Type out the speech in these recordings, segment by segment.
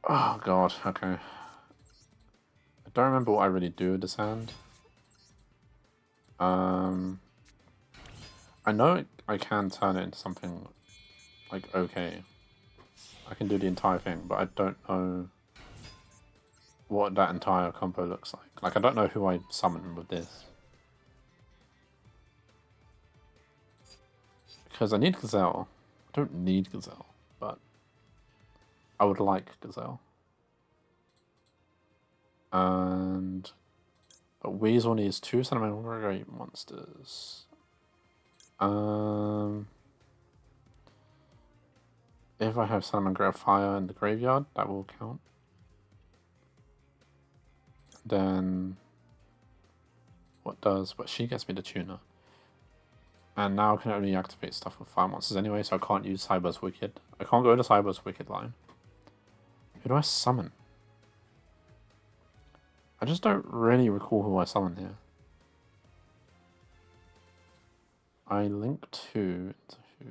Oh god, okay. I don't remember what I really do with this hand. I know I can turn it into something like okay. I can do the entire thing, but I don't know what that entire combo looks like. Like, I don't know who I summon with this. Because I need Gazelle. I don't need Gazelle, but I would like Gazelle. But Weasel needs 2 Salamangreat monsters. If I have Salamangreat Fire in the graveyard, that will count. Then but she gets me the tuner. And now I can only activate stuff with fire monsters anyway, so I can't use Cyber's Wicked. I can't go to Cyber's Wicked line. Who do I summon? I just don't really recall who I summon here. I link 2 into who?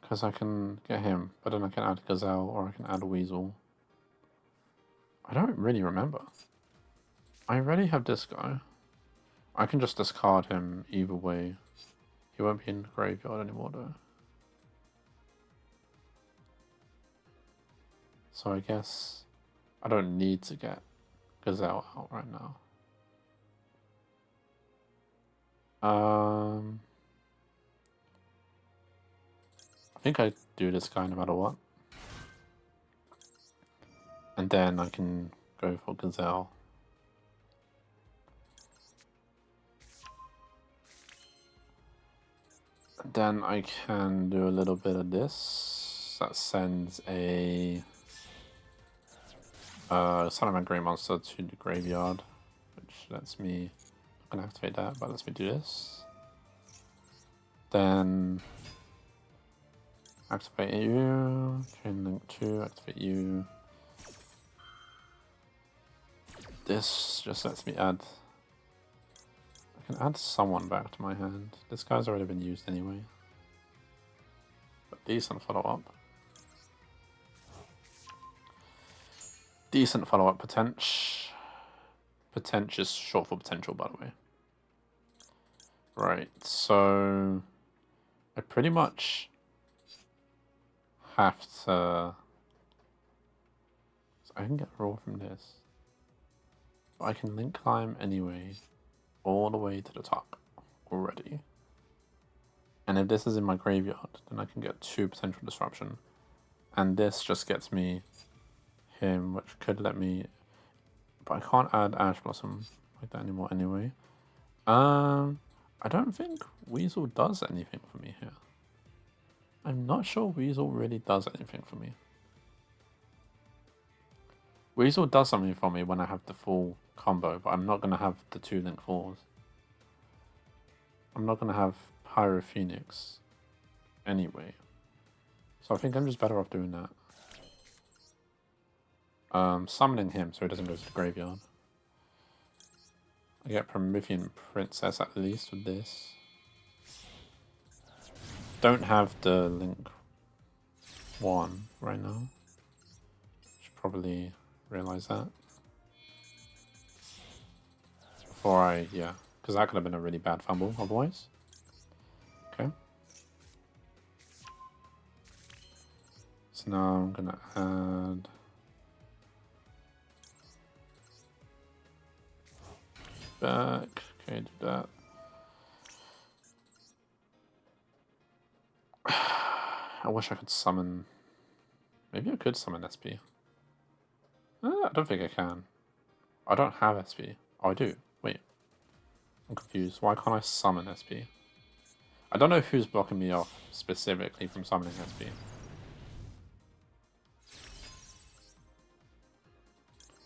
Because I can get him, but then I can add Gazelle or I can add Weasel. I don't really remember. I already have this guy. I can just discard him either way. He won't be in the graveyard anymore though. So I guess I don't need to get Gazelle out right now. I think I do this guy no matter what. And then I can go for Gazelle. Then I can do a little bit of this. That sends a Salamangreat monster to the graveyard, which lets me. I'm gonna activate that, but lets me do this. Then activate you. Chain link 2. Activate you. This just lets me add. I can add someone back to my hand. This guy's already been used anyway. But decent follow-up. Decent follow-up potential. Potential is short for potential, by the way. Right, so I pretty much have to. So I can get raw from this. But I can link climb anyway, all the way to the top already. And if this is in my graveyard, then I can get 2 potential disruption. And this just gets me him, which could let me. But I can't add Ash Blossom like that anymore anyway. I don't think Weasel does anything for me here. I'm not sure Weasel really does anything for me. Weasel does something for me when I have the full combo, but I'm not going to have the 2 Link 4s. I'm not going to have Pyro Phoenix anyway. So I think I'm just better off doing that. Summoning him so he doesn't go to the graveyard. I get Promethean Princess at least with this. Don't have the Link 1 right now. Should probably realize that. Before I, yeah. Because that could have been a really bad fumble otherwise. Okay. So now I'm going to add... back. Okay, do that. I wish I could summon... Maybe I could summon SP. I don't think I can. I don't have SP. Oh, I do. Wait. I'm confused. Why can't I summon SP? I don't know who's blocking me off specifically from summoning SP.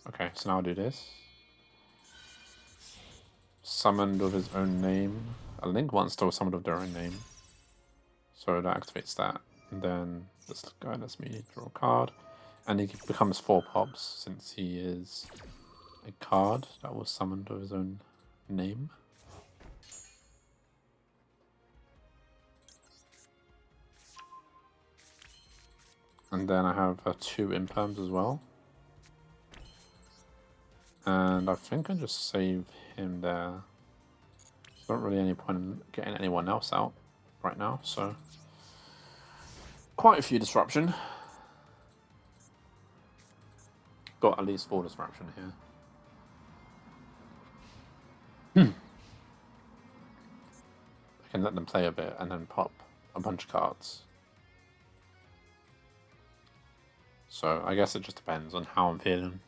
Okay, so now I'll do this. Summoned with his own name. A Link one still summoned with their own name. So that activates that. And then this guy lets me draw a card. And he becomes 4 pops since he is a card that was summoned with his own name. And then I have 2 imperms as well. And I think I just save him there. There's not really any point in getting anyone else out right now, so quite a few disruption. Got at least 4 disruption here. I can let them play a bit and then pop a bunch of cards. So I guess it just depends on how I'm feeling.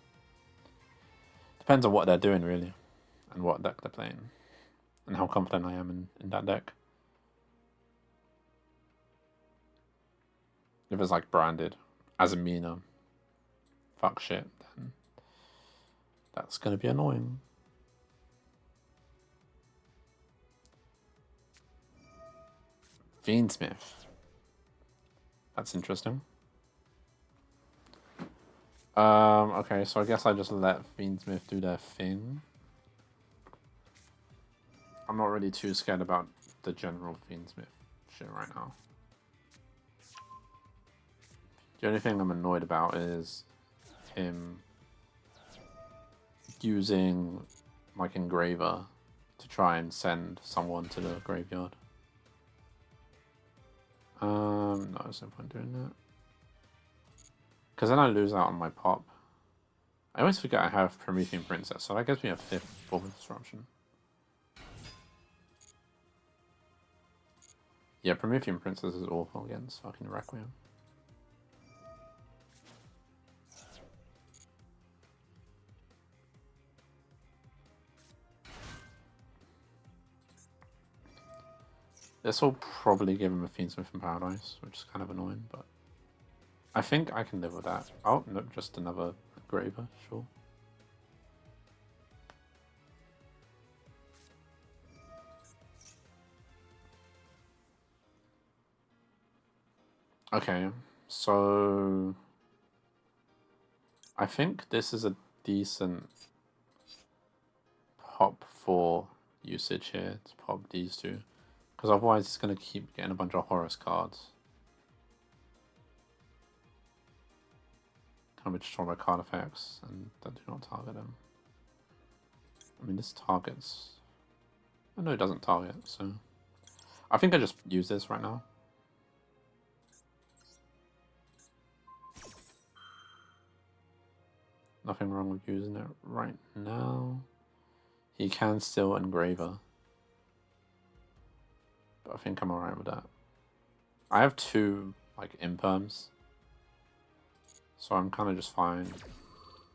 Depends on what they're doing, really, and what deck they're playing, and how confident I am in that deck. If it's like branded as a Mina, fuck shit, then that's gonna be annoying. Fiendsmith. That's interesting. Okay, so I guess I just let Fiendsmith do their thing. I'm not really too scared about the general Fiendsmith shit right now. The only thing I'm annoyed about is him using like Engraver to try and send someone to the graveyard. No, there's no point doing that. Because then I lose out on my pop. I always forget I have Promethean Princess, so that gives me a 5th full disruption. Yeah, Promethean Princess is awful against fucking Requiem. This will probably give him a Fiendsmith in Paradise, which is kind of annoying, but I think I can live with that. Oh, no, just another Graver, sure. Okay, so I think this is a decent pop for usage here to pop these 2, because otherwise it's going to keep getting a bunch of Horus cards. Which destroy by card effects and that do not target them. I mean, this targets. Oh, no, it doesn't target, so I think I just use this right now. Nothing wrong with using it right now. He can still Engraver, but I think I'm alright with that. I have 2 like imperms, so I'm kind of just fine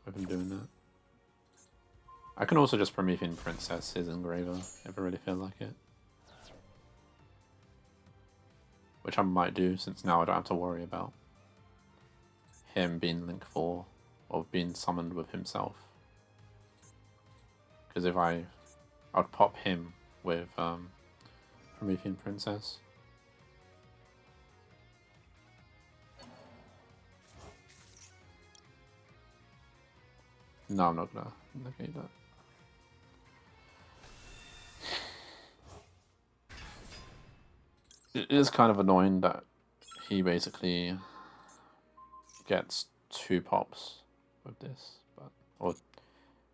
with him doing that. I can also just Promethean Princess his Engraver if I really feel like it. Which I might do, since now I don't have to worry about him being Link 4 or being summoned with himself. Because if I'd pop him with Promethean Princess. No, I'm not gonna negate that. It is kind of annoying that he basically gets 2 pops with this, but or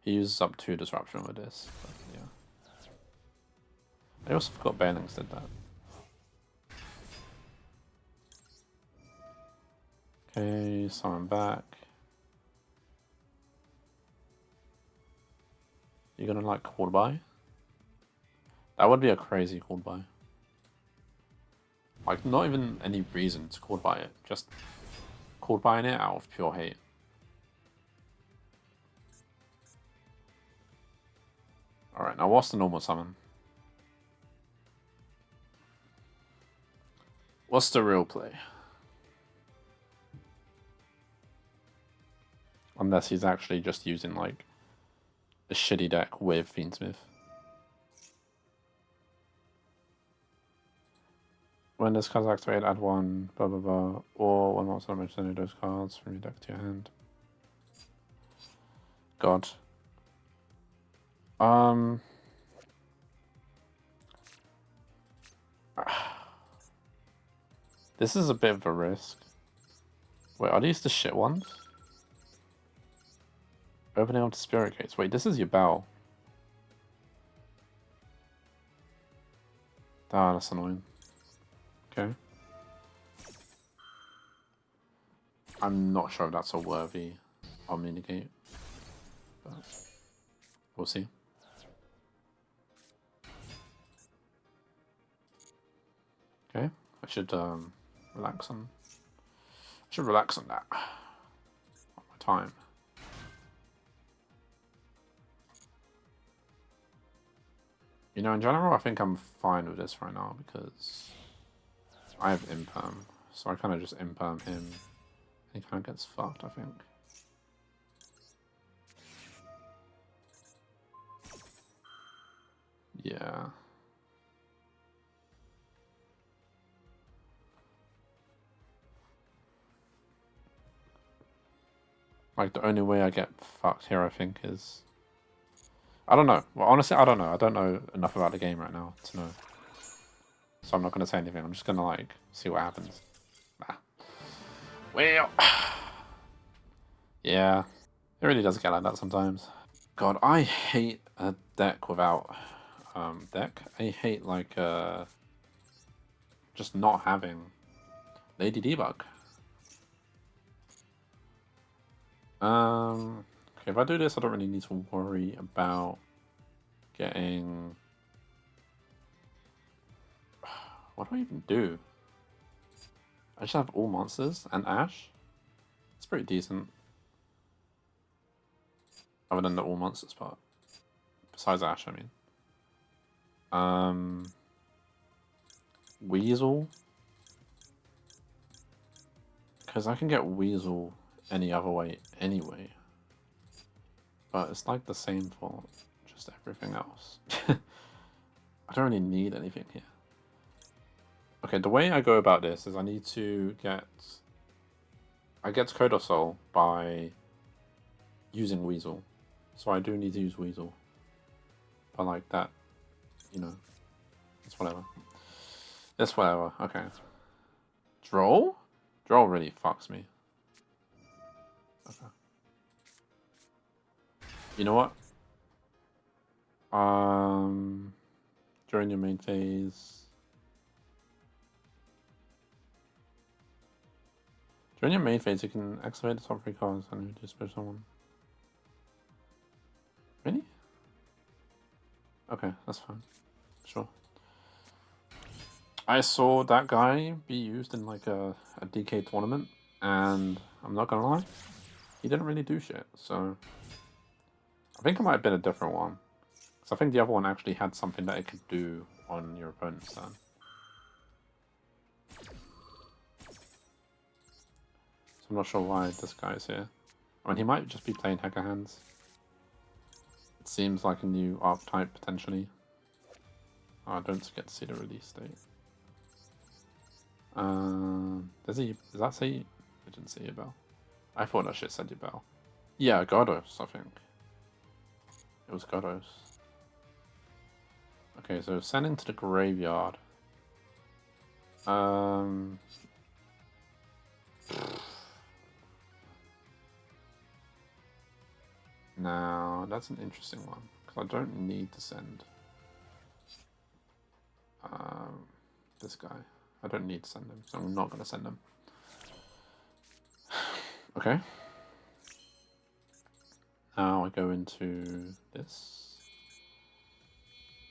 he uses up 2 disruption with this, but yeah. I also forgot Banings did that. Okay, so I'm back. You're gonna like call buy? That would be a crazy call buy. Like, not even any reason to call buy it, just call buying it out of pure hate. Alright, now what's the normal summon? What's the real play? Unless he's actually just using, like, a shitty deck with Fiendsmith. When this card's activated, add 1, blah blah blah, or when monster damage any of those cards from your deck to your hand. God. This is a bit of a risk. Wait, are these the shit ones? Opening up to spirit gates. Wait, this is Yubel. Ah, that's annoying. Okay. I'm not sure if that's a worthy Omni-Negate, but we'll see. Okay, I should relax on. I should relax on that. On my time. You know, in general, I think I'm fine with this right now because I have imperm, so I kind of just imperm him. He kind of gets fucked, I think. Yeah. Like, the only way I get fucked here, I think, is... I don't know. Well, honestly, I don't know. I don't know enough about the game right now to know. So I'm not going to say anything. I'm just going to, like, see what happens. Nah. Well... yeah. It really does get like that sometimes. God, I hate a deck without... deck? I hate, like, just not having Lady Debug. Okay, if I do this, I don't really need to worry about getting... What do I even do? I just have all monsters and Ash. It's pretty decent. Other than the all monsters part. Besides Ash, I mean. Weasel. Because I can get Weasel any other way anyway. But it's like the same for just everything else. I don't really need anything here. Okay, the way I go about this is I need to get... I get Code of Soul by using Weasel. So I do need to use Weasel. But like that, you know, it's whatever. It's whatever, okay. Droll? Droll really fucks me. Okay. You know what? During your main phase... During your main phase, you can activate the top 3 cards and reduce special one. Really? Okay, that's fine. Sure. I saw that guy be used in like a DK tournament, and I'm not gonna lie, he didn't really do shit, so... I think it might have been a different one. Because I think the other one actually had something that it could do on your opponent's turn. So I'm not sure why this guy is here. I mean, he might just be playing Hecahands. It seems like a new archetype, potentially. Oh, I don't get to see the release date. Does that say... It didn't say Yubel. I thought that shit said Yubel. Yeah, Godos, I think. It was Godos. Okay, so sending to the graveyard. Now, that's an interesting one, because I don't need to send this guy. I don't need to send him, so I'm not going to send him. Okay. Now I go into this.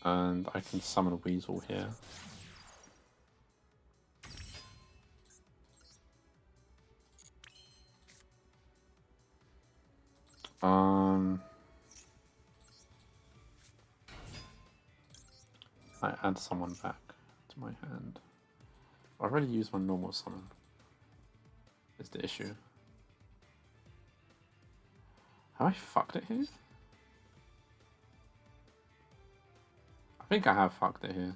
And I can summon a Weasel here. I add someone back to my hand. I already used my normal summon. Is the issue. Have I fucked it here? I think I have fucked it here.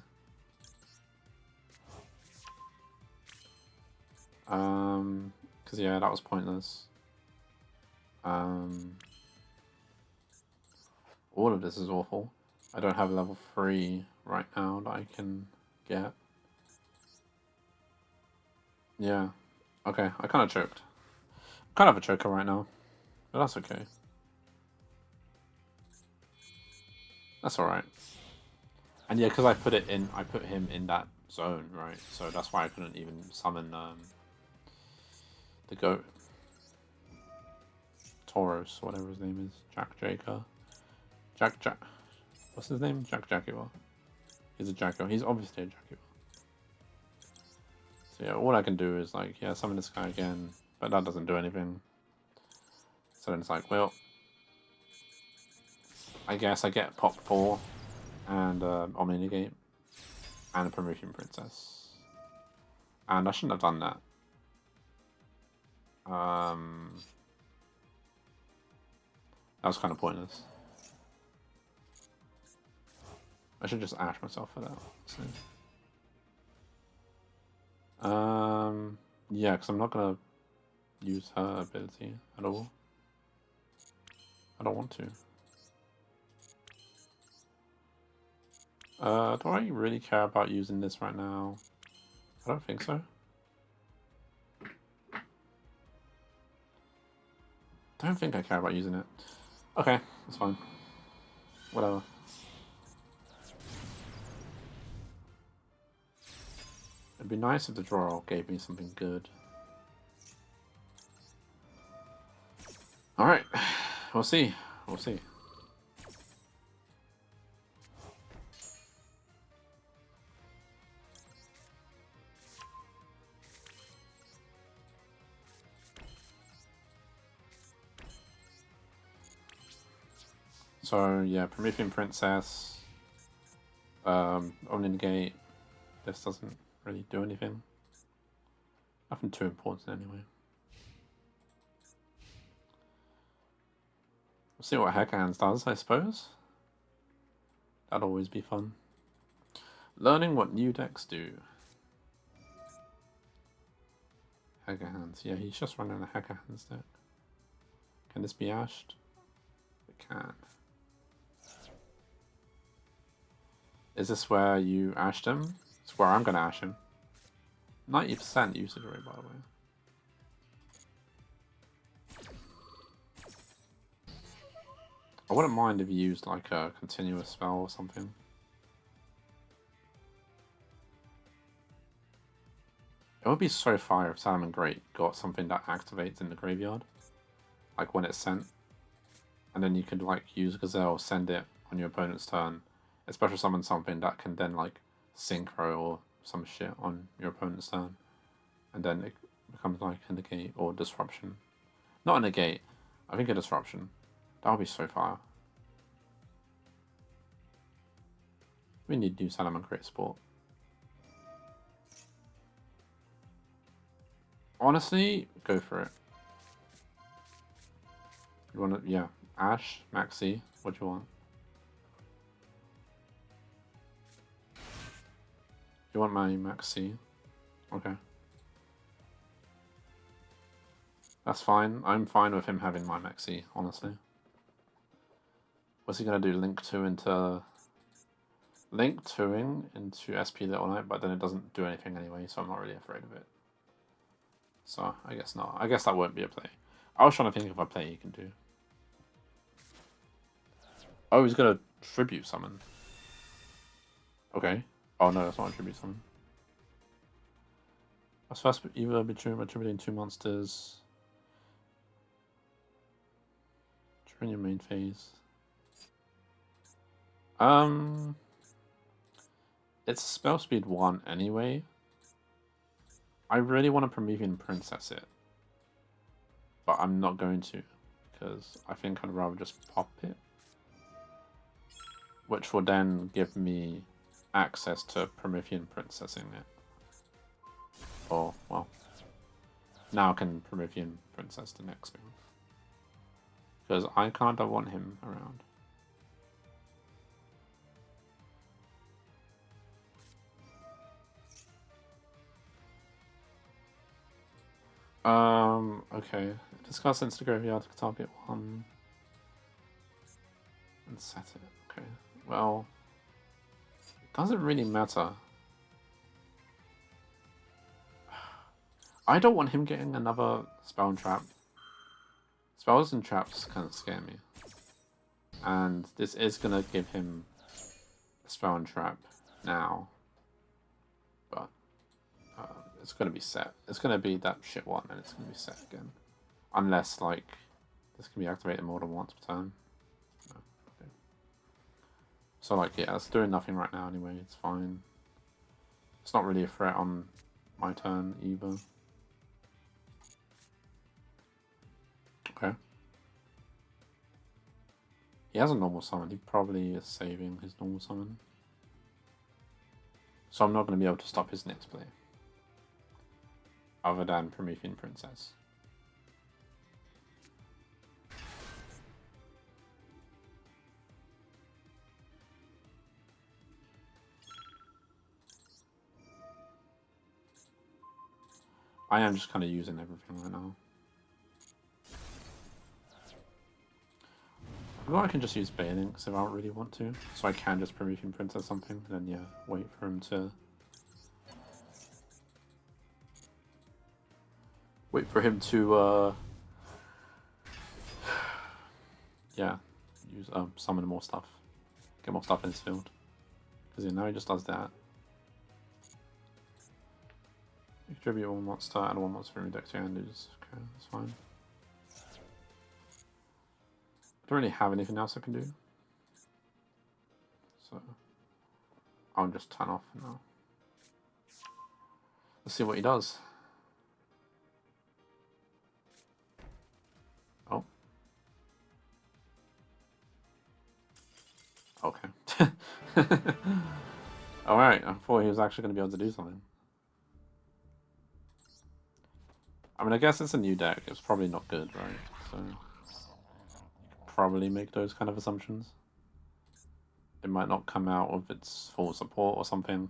Because yeah, that was pointless. All of this is awful. I don't have level 3 right now that I can get. Yeah. Okay, I kind of choked. Kind of a choker right now, but that's okay. That's alright. And yeah, because I put him in that zone, right? So that's why I couldn't even summon the goat. Tauros, whatever his name is. Jack. What's his name? Jaguar. He's a Jaguar. He's obviously a Jaguar. So yeah, all I can do is like, yeah, summon this guy again, but that doesn't do anything. So then it's like, well, I guess I get pop 4 and Omni Negate and a Promethean Princess. And I shouldn't have done that. That was kind of pointless. I should just ash myself for that. So. Yeah, because I'm not gonna use her ability at all. I don't want to. Do I really care about using this right now? I don't think so. Don't think I care about using it. Okay, that's fine. Whatever. It'd be nice if the draw gave me something good. Alright, we'll see. We'll see. So yeah, Promethean Princess, Omni Negate. This doesn't really do anything. Nothing too important anyway. We'll see what Hecahands does, I suppose. That'll always be fun. Learning what new decks do. Hecahands. Yeah, he's just running a Hecahands deck. Can this be ashed? It can. Is this where you ashed him? It's where I'm going to ash him. 90% usage rate, by the way. I wouldn't mind if you used like a continuous spell or something. It would be so fire if Salmon Great got something that activates in the graveyard. Like when it's sent. And then you could like use Gazelle, send it on your opponent's turn. Special summon something that can then like synchro or some shit on your opponent's turn. And then it becomes like a negate or disruption. Not a negate, I think a disruption. That would be so fire. We need new Salmon Great support. Honestly, go for it. You want to, yeah. Ash, Maxi, what do you want? You want my Maxi? Okay. That's fine. I'm fine with him having my Maxi, honestly. What's he gonna do? Link 2 into... Link 2ing into SP Little Knight, but then it doesn't do anything anyway, so I'm not really afraid of it. So, I guess not. I guess that won't be a play. I was trying to think of a play he can do. Oh, he's gonna tribute summon. Okay. Oh no, that's not a tribute summon. That's first either attributing 2 monsters during your main phase. It's spell speed 1 anyway. I really want to Promethean Princess it. But I'm not going to, because I think I'd rather just pop it. Which will then give me access to Promethean Princessing it. Or, well, now I can Promethean Princess the next thing. Because I kind of want him around. Okay. Discuss into the graveyard to target 1. And set it. Okay. Well, it doesn't really matter. I don't want him getting another spell and trap. Spells and traps kind of scare me. And this is going to give him a spell and trap now. But it's going to be set. It's going to be that shit one and it's going to be set again. Unless, like, this can be activated more than once per turn. No. Okay. So, like, yeah, it's doing nothing right now anyway. It's fine. It's not really a threat on my turn either. Okay. He has a normal summon. He probably is saving his normal summon. So I'm not going to be able to stop his next play. Other than Promethean Princess. I am just kind of using everything right now. I can just use Banings if I don't really want to. So I can just Promethean Princess something, and then yeah, wait for him to... Wait for him to, yeah, use, summon more stuff. Get more stuff in his field. Because yeah, now he just does that. Contribute one monster, add one monster from your deck to your hand. Okay, that's fine. I don't really have anything else I can do. So I'll just turn off for now. Let's see what he does. Oh. Okay. Alright, I thought he was actually going to be able to do something. I mean, I guess it's a new deck. It's probably not good, right? So probably make those kind of assumptions. It might not come out with its full support or something.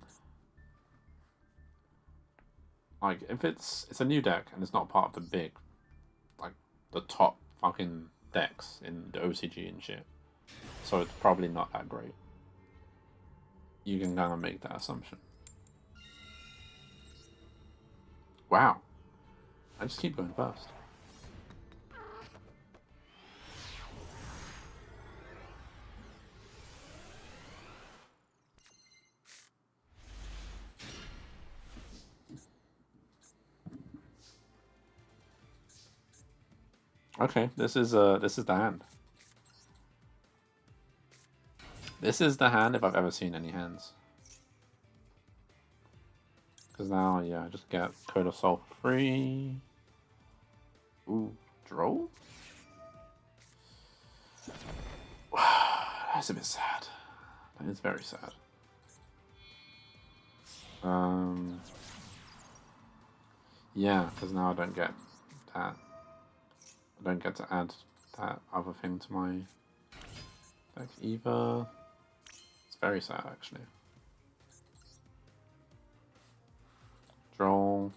Like, if it's a new deck and it's not part of the big, like, the top fucking decks in the OCG and shit, so it's probably not that great. You can kind of make that assumption. Wow. I just keep going first. Okay, this is the hand. This is the hand if I've ever seen any hands. Because now, yeah, I just get Code of Soul free. Ooh, draw? That's a bit sad. That is very sad. Yeah, because now I don't get that. I don't get to add that other thing to my deck either. It's very sad, actually. Draw.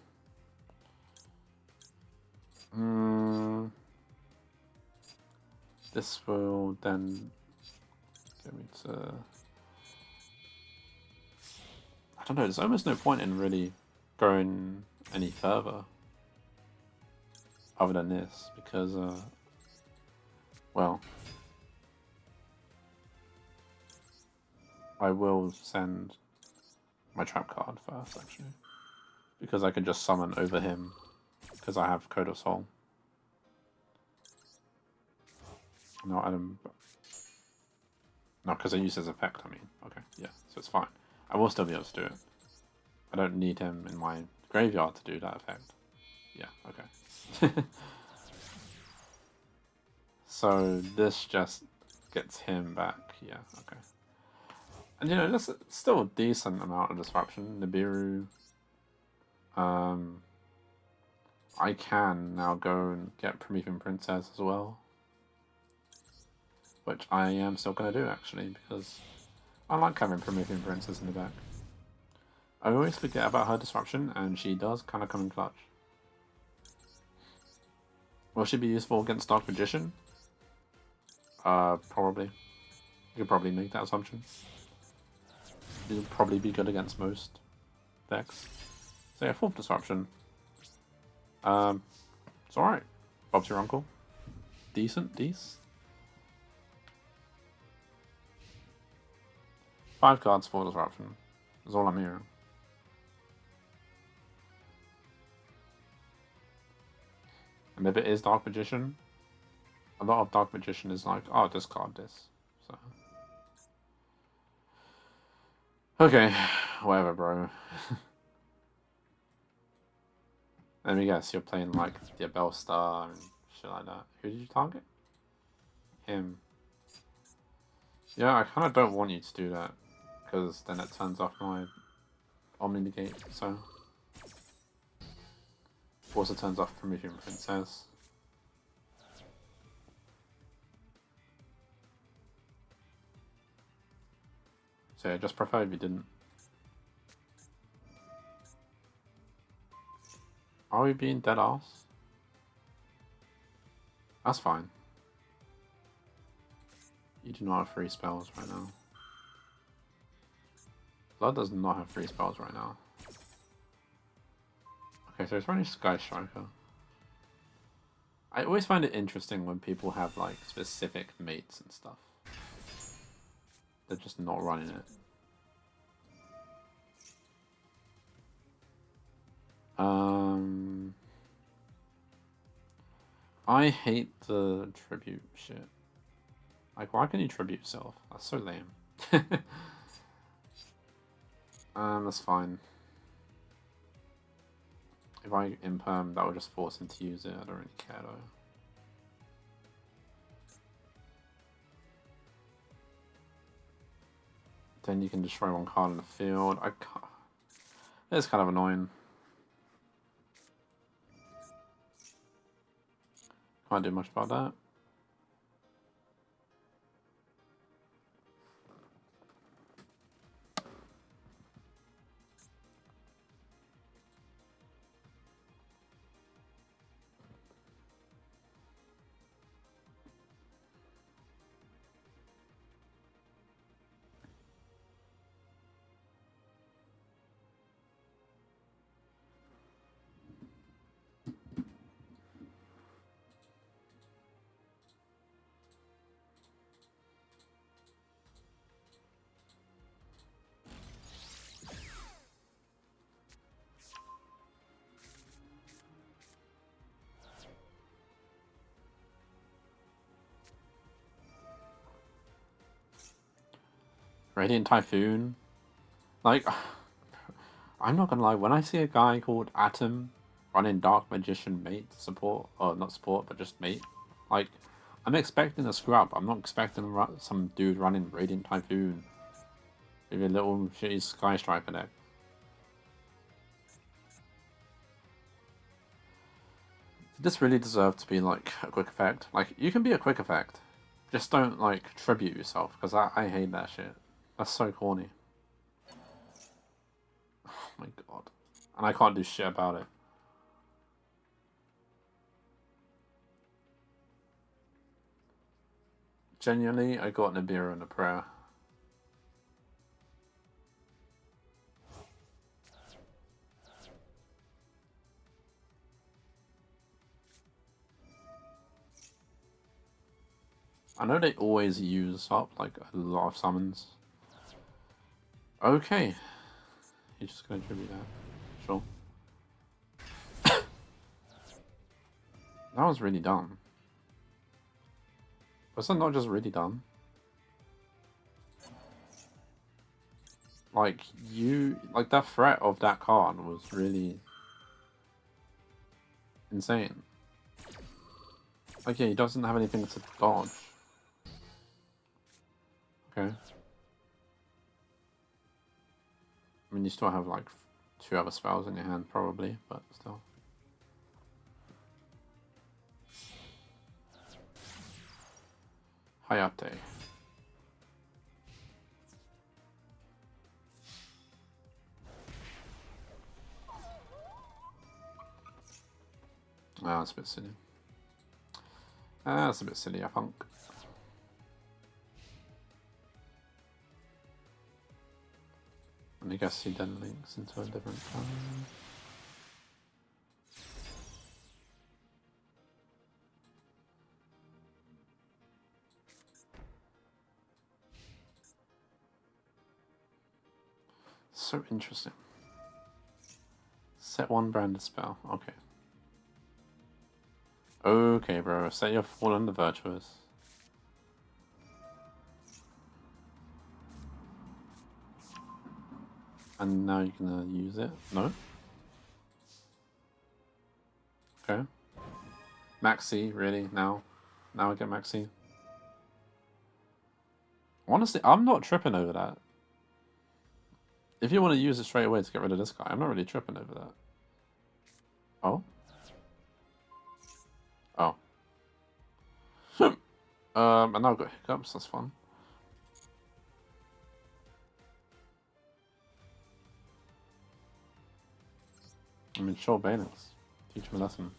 This will then get me to... I don't know, there's almost no point in really going any further other than this, because, well, I will send my trap card first, actually, because I can just summon over him, because I have Code of Soul. No, Adam. No, because I use his effect, I mean. Okay, yeah, so it's fine. I will still be able to do it. I don't need him in my graveyard to do that effect. Yeah, okay. So this just gets him back. Yeah, okay. And you know, that's still a decent amount of disruption. Nibiru. I can now go and get Promethean Princess as well. Which I am still going to do, actually, because I like having Promethean Princess in the back. I always forget about her disruption, and she does kind of come in clutch. Will she be useful against Dark Magician? Probably. You could probably make that assumption. It'll probably be good against most decks. So yeah, 4th disruption. It's alright. Bob's your uncle. decent. 5 cards for disruption. That's all I'm hearing. And if it is Dark Magician, a lot of Dark Magician is like, oh, discard this. So. Okay, whatever, bro. Let me guess, you're playing like the Yubel Star and shit like that. Who did you target? Him. Yeah, I kind of don't want you to do that, because then it turns off my Omni Negate, so. Also turns off Promethean Princess. So yeah, just prefer if you didn't. Are we being dead ass? That's fine. You do not have 3 spells right now. Blood does not have 3 spells right now. Okay, so it's running Sky Striker. I always find it interesting when people have like specific mates and stuff. They're just not running it. I hate the tribute shit. Like, why can you tribute yourself? That's so lame. That's fine. If I imperm, that would just force him to use it. I don't really care though. Then you can destroy 1 card in the field. I can't. It's kind of annoying. Can't do much about that. Radiant Typhoon. Like, I'm not gonna lie, when I see a guy called Atom running Dark Magician mate support, or not support, but just mate, like, I'm expecting a scrub. I'm not expecting some dude running Radiant Typhoon with a little shitty Sky Striker deck. This really deserved to be like a quick effect. Like, you can be a quick effect, just don't like tribute yourself, because I hate that shit. That's so corny. Oh my god. And I can't do shit about it. Genuinely, I got Nibiru and a prayer. I know they always use up like a lot of summons. Okay. You're just gonna tribute that. Sure. That was really dumb. Was that not just really dumb? Like, that threat of that card was really insane. Like, yeah, he doesn't have anything to dodge. Okay. I mean, you still have like 2 other spells in your hand, probably, but still. Hayate. Ah, that's a bit silly. That's a bit silly, I think. And I guess he then links into a different card. So interesting. Set one branded spell. Okay. Okay, bro. Set your Fallen the Virtuous. And now you're gonna use it? No? Okay. Maxi, really? Now? Now I get Maxi? Honestly, I'm not tripping over that. If you want to use it straight away to get rid of this guy, I'm not really tripping over that. Oh? Oh. And now I've got hiccups, that's fun. I mean, sure, Banix. Teach him a lesson.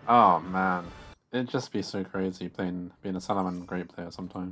Oh man, it'd just be so crazy being a Salaman great player sometimes.